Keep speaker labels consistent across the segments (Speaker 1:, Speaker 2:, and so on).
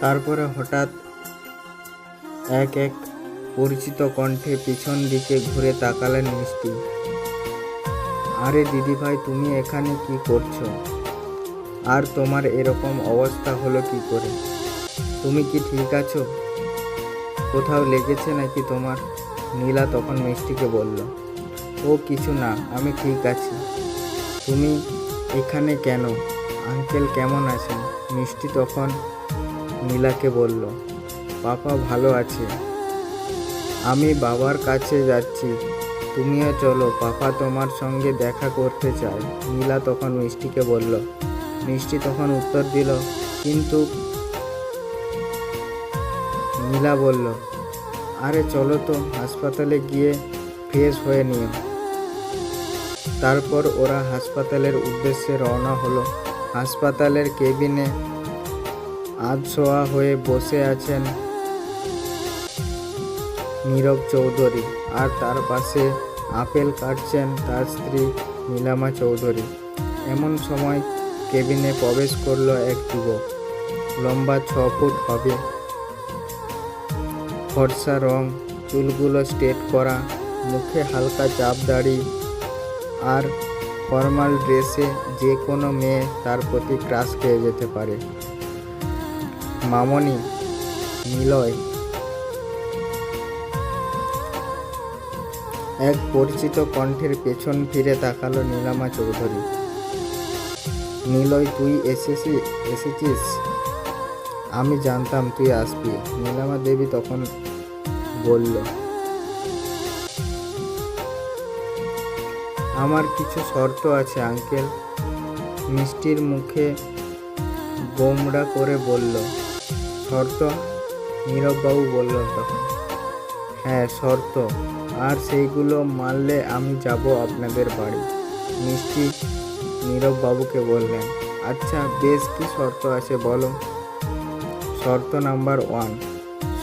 Speaker 1: তারপরে হঠাৎ এক এক পরিচিত কণ্ঠে পিছন দিকে ঘুরে তাকালেন মিষ্টি। আরে দিদিভাই, তুমি এখানে কি করছো? আর তোমার এরকম অবস্থা হলো কি করে? তুমি কি ঠিক আছো? কোথাও লেগেছে নাকি তোমার? নীলা তখন মিষ্টিকে বলল, ও কিছু না, আমি ঠিক আছি। তুমি এখানে কেন? আঙ্কেল কেমন আছেন? মিষ্টি তখন নীলাকে বলল, পাপা ভালো আছে, আমি বাবার কাছে যাচ্ছি, তুমিও চলো, পাপা তোমার সঙ্গে দেখা করতে চায়। নীলা তখন মিষ্টিকে বলল। মিষ্টি তখন উত্তর দিল, কিন্তু নীলা বলল, আরে চলো তো, হাসপাতালে গিয়ে ফ্রেশ হয়ে নিও। তারপর ওরা হাসপাতালের উদ্দেশ্যে রওনা হলো। হাসপাতালের কেবিনে আধশোয়া হয়ে বসে আছেন নীরব চৌধুরী, আর তার পাশে আপেল কাটছেন তার স্ত্রী নীলামা চৌধুরী। এমন সময় কেবিনে প্রবেশ করলো এক যুবক, লম্বা 6 ফুট হবে, ফর্সা রং, চুলগুলো স্ট্রেট করা, মুখে হালকা চাপ দাড়ি, আর ফর্মাল ড্রেসে যে কোনো মেয়ে তার প্রতি ক্রাশ খেয়ে যেতে পারে। মামনি, নিলয়। এক পরিচিত কণ্ঠের পেছন ফিরে তাকালো নীলামা চৌধুরী। নিলয়, তুই এসেছিস? আমি জানতাম তুই আসবি, নীলামা দেবী তখন বলল। আমার কিছু শর্ত আছে আঙ্কেল, মিষ্টির মুখে গোমড়া করে বলল। শর্ত? নীরববাবু বলল তখন। হ্যাঁ শর্ত, আর সেইগুলো মানলে আমি যাব আপনাদের বাড়ি। মিষ্টি নীরববাবুকে বললেন। আচ্ছা বেশ, কি শর্ত আছে বলো? শর্ত নাম্বার 1,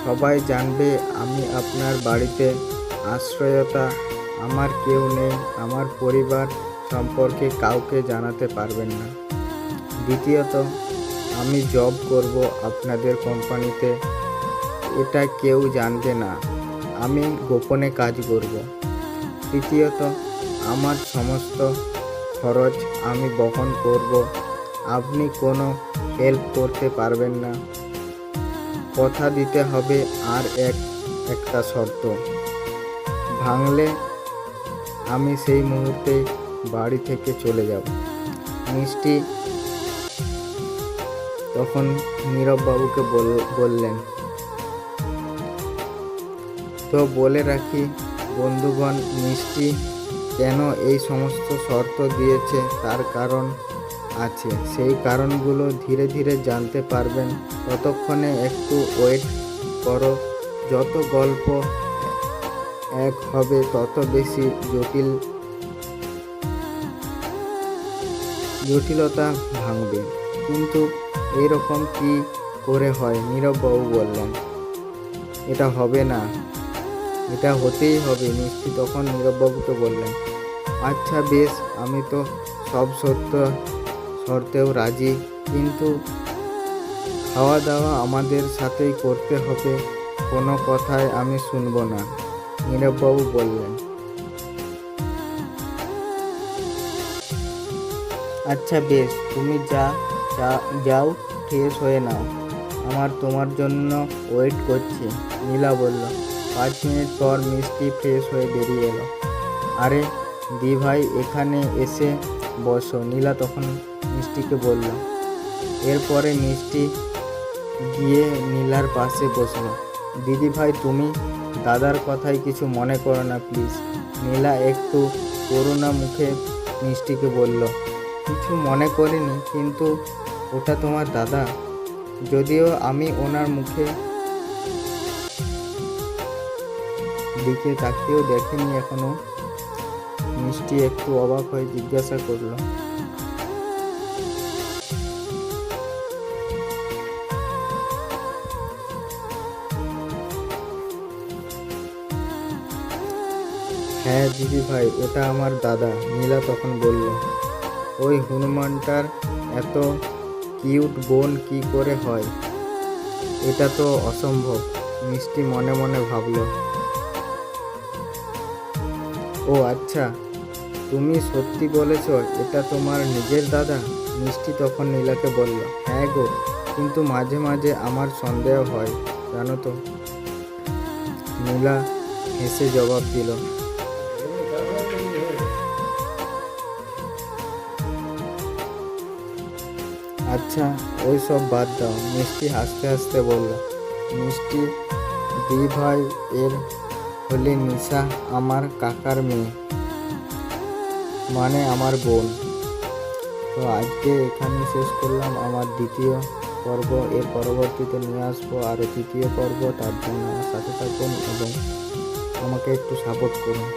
Speaker 1: সবাই জানবে আমি আপনার বাড়িতে আশ্রয়তা, আমার কেউ নেই, আমার পরিবার সম্পর্কে কাউকে জানাতে পারবেন না। দ্বিতীয়ত, আমি জব করব আপনাদের কোম্পানিতে, এটা কেউ জানবে না, আমি গোপনে কাজ করব। তৃতীয়ত, আমার সমস্ত খরচ আমি বহন করব, আপনি কোনো হেল্প করতে পারবেন না। কথা দিতে হবে। আর একটা শর্ত ভাঙলে আমি সেই মুহূর্তে বাড়ি থেকে চলে যাব। মিষ্টি তখন নীরববাবুকে বললেন, তো বলে রাখি বন্ধুগণ, মিষ্টি কেন এই সমস্ত শর্ত দিয়েছে তার কারণ আছে, সেই কারণগুলো ধীরে ধীরে জানতে পারবেন। ততক্ষণে একটু ওয়েট করো, যত গল্প এক হবে তত বেশি জটিলতা ভাঙবে। কিন্তু এরকম কি করে হয়? নীরববাবু বললেন, এটা হবে না, এটা হতেই হবে। মিষ্টি তখন নীরববাবুকে বললেন, আচ্ছা বেশ, আমি তো সব শর্তেও রাজি, কিন্তু খাওয়া দাওয়া আমাদের সাথেই করতে হবে, কোনো কথায় আমি শুনব না। নীরববাবু বললেন, আচ্ছা বেশ, তুমি যাও, ফ্রেশ হয়ে নাও, আমার তোমার জন্য ওয়েট করছি। নীলা বলল। 5 মিনিট পর মিষ্টি ফ্রেশ হয়ে বেরিয়ে এলো। আরে দি ভাই, এখানে এসে বসো, নীলা তখন মিষ্টিকে বলল। এরপরে মিষ্টি গিয়ে নীলার পাশে বসলো। দিদি ভাই, তুমি দাদার কথায় কিছু মনে করো না প্লিজ। নীলা একটু করুণা মুখে মিষ্টিকে বলল, কিছু মনে করিনি, কিন্তু ওটা তোমার দাদা, যদিও আমি ওনার মুখে দিকে তাকিয়েও দেখিনি এখনো। মিষ্টি একটু অবাক হয়ে জিজ্ঞাসা করলো, হ্যাঁ দিদি ভাই, ওটা আমার দাদা। নীলা তখন বলল, ওই হনুমানটার এত কিউট বোন কি করে হয়? এটা তো অসম্ভব, মিষ্টি মনে মনে ভাবল। ও আচ্ছা, তুমি সত্যি বলেছ এটা তোমার নিজের দাদা? মিষ্টি তখন নীলাকে বলল, হ্যাঁ গো, কিন্তু মাঝে মাঝে আমার সন্দেহ হয় জানো তো। নীলা হেসে জবাব দিল, আচ্ছা ওই সব বাদ দাও। মিষ্টি হাসতে হাসতে বলল, মিষ্টি দি ভাই এর হলে নিশা আমার কাকার মেয়ে, মানে আমার বোন। তো আজকে এখানে শেষ করলাম আমার দ্বিতীয় পর্ব। এর পরবর্তীতে নিয়ে আসবো আরও তৃতীয় পর্ব। তার জন্য আমার সাথে থাকুন এবং আমাকে একটু সাপোর্ট করুন।